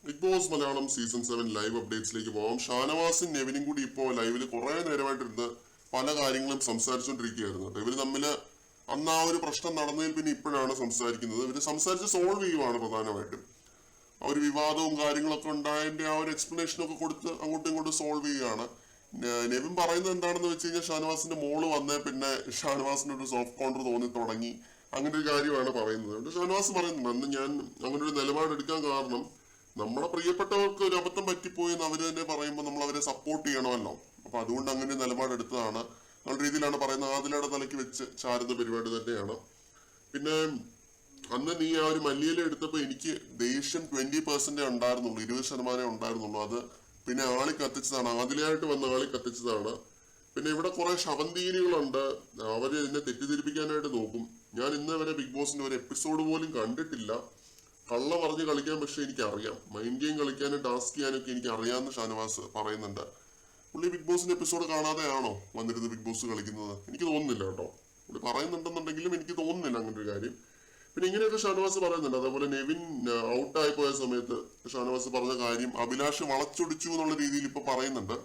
Big boss Malayalam season 7 live അപ്ഡേറ്റ്സിലേക്ക് പോകാം. ഷാനവാസും നെവിനും കൂടി ഇപ്പോൾ ലൈവിൽ കുറെ നേരമായിട്ടിരുന്ന് പല കാര്യങ്ങളും സംസാരിച്ചുകൊണ്ടിരിക്കുകയായിരുന്നു. ഇവര് തമ്മിൽ അന്ന് ആ ഒരു പ്രശ്നം നടന്നതിൽ പിന്നെ ഇപ്പോഴാണ് സംസാരിക്കുന്നത്. ഇവര് സംസാരിച്ച് സോൾവ് ചെയ്യുവാണ് പ്രധാനമായിട്ടും. ആ ഒരു വിവാദവും കാര്യങ്ങളൊക്കെ ഉണ്ടായതിന്റെ ആ ഒരു എക്സ്പ്ലനേഷനൊക്കെ കൊടുത്ത് അങ്ങോട്ടും ഇങ്ങോട്ടും സോൾവ് ചെയ്യുകയാണ്. നെവിൻ പറയുന്നത് എന്താണെന്ന് വെച്ച് കഴിഞ്ഞാൽ ഷാനവാസിന്റെ മോള് വന്നേ പിന്നെ ഷാനവാസിന് ഒരു സോഫ്റ്റ് കോർണർ തോന്നി തുടങ്ങി, അങ്ങനെ ഒരു കാര്യമാണ് പറയുന്നത്. ഷാനവാസ് പറയുന്നുണ്ട്, അന്ന് ഞാൻ അങ്ങനെ ഒരു നിലപാടെടുക്കാൻ കാരണം നമ്മുടെ പ്രിയപ്പെട്ടവർക്ക് ഒരു അബദ്ധം പറ്റിപ്പോയി എന്ന് അവര് തന്നെ പറയുമ്പോൾ നമ്മൾ അവരെ സപ്പോർട്ട് ചെയ്യണമല്ലോ. അപ്പൊ അതുകൊണ്ട് അങ്ങനെ നിലപാടെടുത്തതാണ് നല്ല രീതിയിലാണ് പറയുന്നത്. ആദിലയുടെ തലയ്ക്ക് വെച്ച് ചാരുന്ന പരിപാടി തന്നെയാണ്. പിന്നെ അന്ന് നീ ആ ഒരു മല്ലിയില എടുത്തപ്പോ എനിക്ക് ദേഷ്യം 20% ഉണ്ടായിരുന്നുള്ളൂ, 20% ഉണ്ടായിരുന്നുള്ളൂ. അത് പിന്നെ ആളി കത്തിച്ചതാണ്, ആദിലയായിട്ട് വന്ന ആളി കത്തിച്ചതാണ്. പിന്നെ ഇവിടെ കുറെ ശവന്തീനികളുണ്ട്, അവര് എന്നെ തെറ്റിദ്ധരിപ്പിക്കാനായിട്ട് നോക്കും. ഞാൻ ഇന്ന് വരെ ബിഗ് ബോസിന്റെ ഒരു എപ്പിസോഡ് പോലും കണ്ടിട്ടില്ല. കള്ള പറഞ്ഞ് കളിക്കാൻ പക്ഷെ എനിക്കറിയാം, മൈൻഡ് ഗെയിം കളിക്കാനും ടാസ്ക് ചെയ്യാനൊക്കെ എനിക്ക് അറിയാമെന്ന് ഷാനവാസ് പറയുന്നുണ്ട്. പുള്ളി ബിഗ് ബോസിന്റെ എപ്പിസോഡ് കാണാതെയാണോ വന്നിരുന്നത് ബിഗ് ബോസ് കളിക്കുന്നത്? എനിക്ക് തോന്നുന്നില്ല കേട്ടോ. പുള്ളി പറയുന്നുണ്ടെന്നുണ്ടെങ്കിലും എനിക്ക് തോന്നുന്നില്ല അങ്ങനെ ഒരു കാര്യം. പിന്നെ ഇങ്ങനെയൊക്കെ ഷാനവാസ് പറയുന്നുണ്ട്. അതേപോലെ നെവിൻ ഔട്ടായി പോയ സമയത്ത് ഷാനവാസ് പറഞ്ഞ കാര്യം അഭിലാഷ് വളച്ചൊടിച്ചു എന്നുള്ള രീതിയിൽ ഇപ്പൊ പറയുന്നുണ്ട്.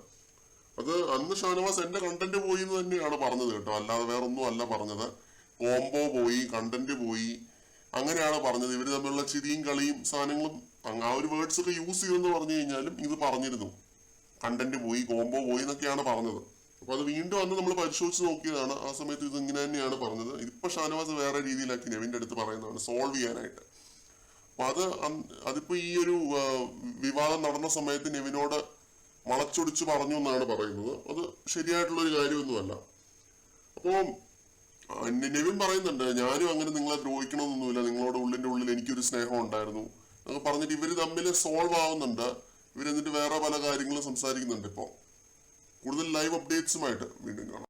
അത് അന്ന് ഷാനവാസ് എന്റെ കണ്ടന്റ് പോയി എന്ന് തന്നെയാണ് പറഞ്ഞത് കേട്ടോ, അല്ലാതെ വേറൊന്നും അല്ല പറഞ്ഞത്. കോംബോ പോയി, കണ്ടന്റ് പോയി, അങ്ങനെയാണ് പറഞ്ഞത്. ഇവര് തമ്മിലുള്ള ചിരിയും കളിയും സാധനങ്ങളും ആ ഒരു വേർഡ്സ് ഒക്കെ യൂസ് ചെയ്തെന്ന് പറഞ്ഞു കഴിഞ്ഞാലും ഇത് പറഞ്ഞിരുന്നു. കണ്ടന്റ് പോയി, കോംബോ പോയി എന്നൊക്കെയാണ് പറഞ്ഞത്. അപ്പൊ അത് വീണ്ടും അന്ന് നമ്മൾ പരിശോധിച്ച് നോക്കിയതാണ്. ആ സമയത്ത് ഇത് ഇങ്ങനെ തന്നെയാണ് പറഞ്ഞത്. ഇപ്പൊ ഷാനവാസ് വേറെ രീതിയിലാക്കി നെവിന്റെ അടുത്ത് പറയുന്നതാണ് സോൾവ് ചെയ്യാനായിട്ട്. അപ്പൊ അതിപ്പോ ഈ ഒരു വിവാദം നടന്ന സമയത്ത് നെവിനോട് വളച്ചൊടിച്ച് പറഞ്ഞു എന്നാണ് പറയുന്നത്. അത് ശരിയായിട്ടുള്ള ഒരു കാര്യമൊന്നുമല്ല. അപ്പോ നെവിൻ പറയുന്നുണ്ട്, ഞാനും അങ്ങനെ നിങ്ങളെ ദ്രോഹിക്കണമെന്നൊന്നുമില്ല, നിങ്ങളോട് ഉള്ളിന്റെ ഉള്ളിൽ എനിക്കൊരു സ്നേഹം ഉണ്ടായിരുന്നു എന്നൊക്കെ പറഞ്ഞിട്ട് ഇവര് തമ്മിൽ സോൾവ് ആവുന്നുണ്ട്. ഇവരെന്നിട്ട് വേറെ പല കാര്യങ്ങളും സംസാരിക്കുന്നുണ്ട്. ഇപ്പോ കൂടുതൽ ലൈവ് അപ്ഡേറ്റ്സുമായിട്ട് വീണ്ടും കാണാം.